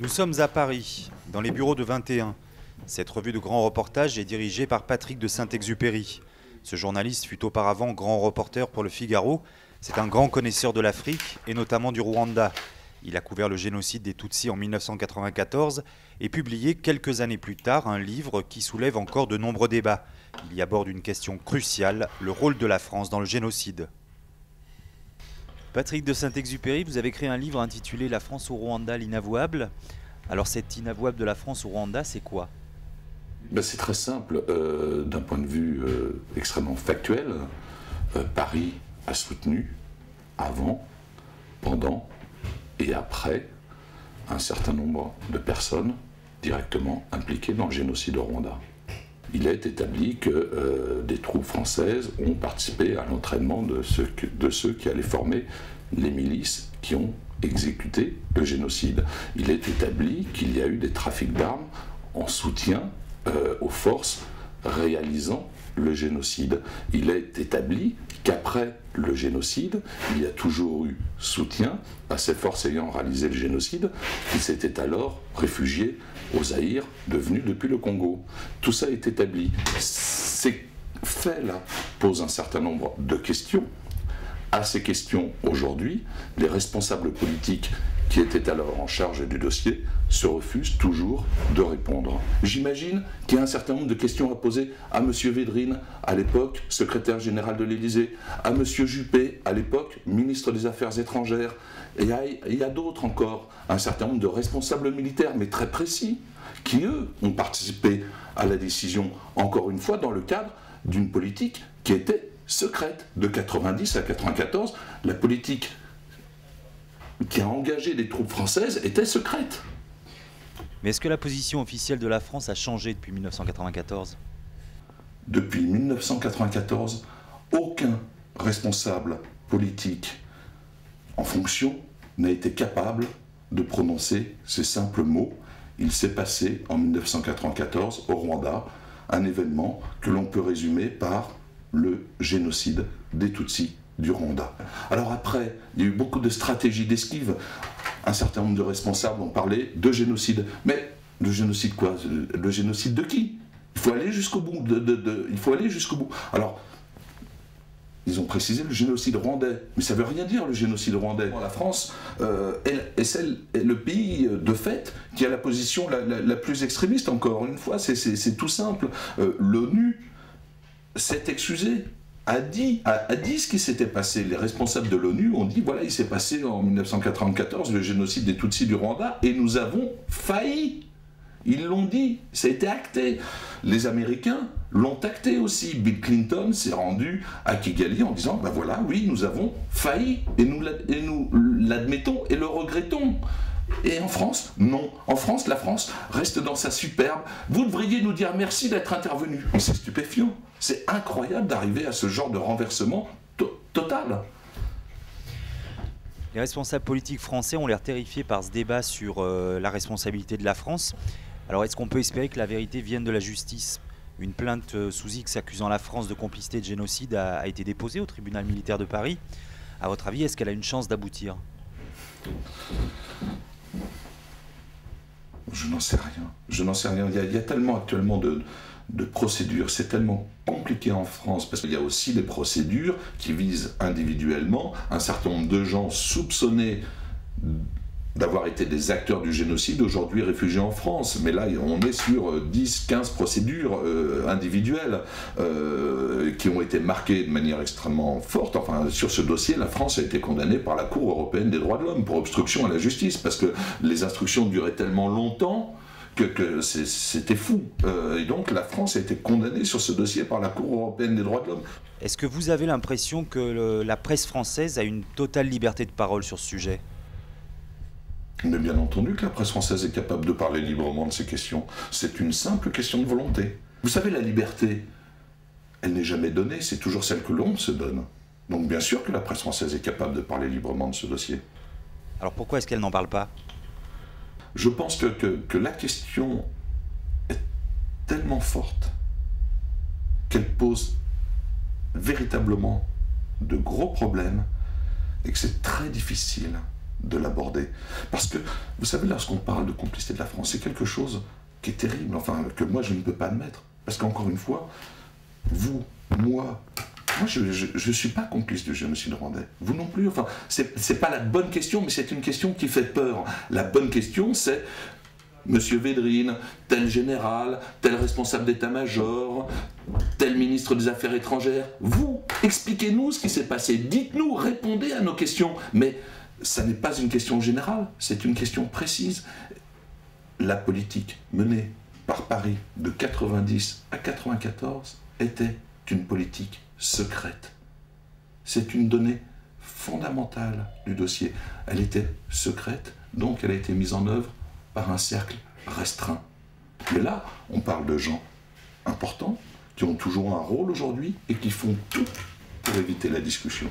Nous sommes à Paris, dans les bureaux de 21. Cette revue de grand reportage est dirigée par Patrick de Saint-Exupéry. Ce journaliste fut auparavant grand reporter pour Le Figaro. C'est un grand connaisseur de l'Afrique et notamment du Rwanda. Il a couvert le génocide des Tutsis en 1994 et publié quelques années plus tard un livre qui soulève encore de nombreux débats. Il y aborde une question cruciale, le rôle de la France dans le génocide. Patrick de Saint-Exupéry, vous avez créé un livre intitulé « La France au Rwanda, l'inavouable ». Alors cet inavouable de la France au Rwanda, c'est quoi? C'est très simple, d'un point de vue extrêmement factuel. Paris a soutenu, avant, pendant et après, un certain nombre de personnes directement impliquées dans le génocide au Rwanda. Il est établi que des troupes françaises ont participé à l'entraînement de ceux qui allaient former les milices qui ont exécuté le génocide. Il est établi qu'il y a eu des trafics d'armes en soutien aux forces réalisant le génocide. Il est établi qu'après le génocide, il y a toujours eu soutien à ces forces ayant réalisé le génocide, qui s'étaient alors réfugiées au Zaïre, devenu depuis le Congo. Tout ça est établi. Ces faits-là posent un certain nombre de questions. À ces questions, aujourd'hui, les responsables politiques qui étaient alors en charge du dossier se refusent toujours de répondre. J'imagine qu'il y a un certain nombre de questions à poser à M. Védrine, à l'époque secrétaire général de l'Élysée, à M. Juppé, à l'époque ministre des Affaires étrangères, et il y a d'autres encore, un certain nombre de responsables militaires, mais très précis, qui eux ont participé à la décision, encore une fois, dans le cadre d'une politique qui était secrète. De 90 à 94, la politique qui a engagé les troupes françaises était secrète. Mais est-ce que la position officielle de la France a changé depuis 1994 ? Depuis 1994, aucun responsable politique en fonction n'a été capable de prononcer ces simples mots. Il s'est passé en 1994 au Rwanda un événement que l'on peut résumer par le génocide des Tutsis du Rwanda. Alors après, il y a eu beaucoup de stratégies d'esquive. Un certain nombre de responsables ont parlé de génocide. Mais le génocide quoi? Le génocide de qui? Il faut aller jusqu'au bout. Il faut aller jusqu'au bout. Alors, ils ont précisé le génocide rwandais. Mais ça ne veut rien dire, le génocide rwandais. La France est le pays, de fait, qui a la position la plus extrémiste, encore une fois. C'est tout simple. L'ONU s'est excusée, a dit ce qui s'était passé. Les responsables de l'ONU ont dit, voilà, il s'est passé en 1994 le génocide des Tutsis du Rwanda et nous avons failli. Ils l'ont dit, ça a été acté. Les Américains l'ont acté aussi. Bill Clinton s'est rendu à Kigali en disant, ben voilà, oui, nous avons failli et nous l'admettons et le regrettons. Et en France, non. En France, la France reste dans sa superbe. Vous devriez nous dire merci d'être intervenu. Mais c'est stupéfiant. C'est incroyable d'arriver à ce genre de renversement total. Les responsables politiques français ont l'air terrifiés par ce débat sur la responsabilité de la France. Alors est-ce qu'on peut espérer que la vérité vienne de la justice? Une plainte sous X accusant la France de complicité de génocide a été déposée au tribunal militaire de Paris. À votre avis, est-ce qu'elle a une chance d'aboutir? Je n'en sais rien. Je n'en sais rien. Il y a tellement actuellement de procédures. C'est tellement compliqué en France parce qu'il y a aussi des procédures qui visent individuellement un certain nombre de gens soupçonnés d'avoir été des acteurs du génocide, aujourd'hui réfugiés en France. Mais là, on est sur 10-15 procédures individuelles qui ont été marquées de manière extrêmement forte. Enfin, sur ce dossier, la France a été condamnée par la Cour européenne des droits de l'homme pour obstruction à la justice, parce que les instructions duraient tellement longtemps que c'était fou. Et donc, la France a été condamnée sur ce dossier par la Cour européenne des droits de l'homme. Est-ce que vous avez l'impression que la presse française a une totale liberté de parole sur ce sujet ? Mais bien entendu que la presse française est capable de parler librement de ces questions. C'est une simple question de volonté. Vous savez, la liberté, elle n'est jamais donnée, c'est toujours celle que l'on se donne. Donc bien sûr que la presse française est capable de parler librement de ce dossier. Alors pourquoi est-ce qu'elle n'en parle pas? Je pense que la question est tellement forte qu'elle pose véritablement de gros problèmes et que c'est très difficile de l'aborder. Parce que, vous savez, lorsqu'on parle de complicité de la France, c'est quelque chose qui est terrible, enfin, que moi je ne peux pas admettre. Parce qu'encore une fois, vous, moi, je ne suis pas complice du génocide rwandais. Vous non plus. Enfin, c'est pas la bonne question, mais c'est une question qui fait peur. La bonne question, c'est Monsieur Védrine, tel général, tel responsable d'état-major, tel ministre des Affaires étrangères. Vous, expliquez-nous ce qui s'est passé. Dites-nous, répondez à nos questions. Mais ça n'est pas une question générale, c'est une question précise. La politique menée par Paris de 90 à 94 était une politique secrète. C'est une donnée fondamentale du dossier. Elle était secrète, donc elle a été mise en œuvre par un cercle restreint. Mais là, on parle de gens importants, qui ont toujours un rôle aujourd'hui et qui font tout pour éviter la discussion.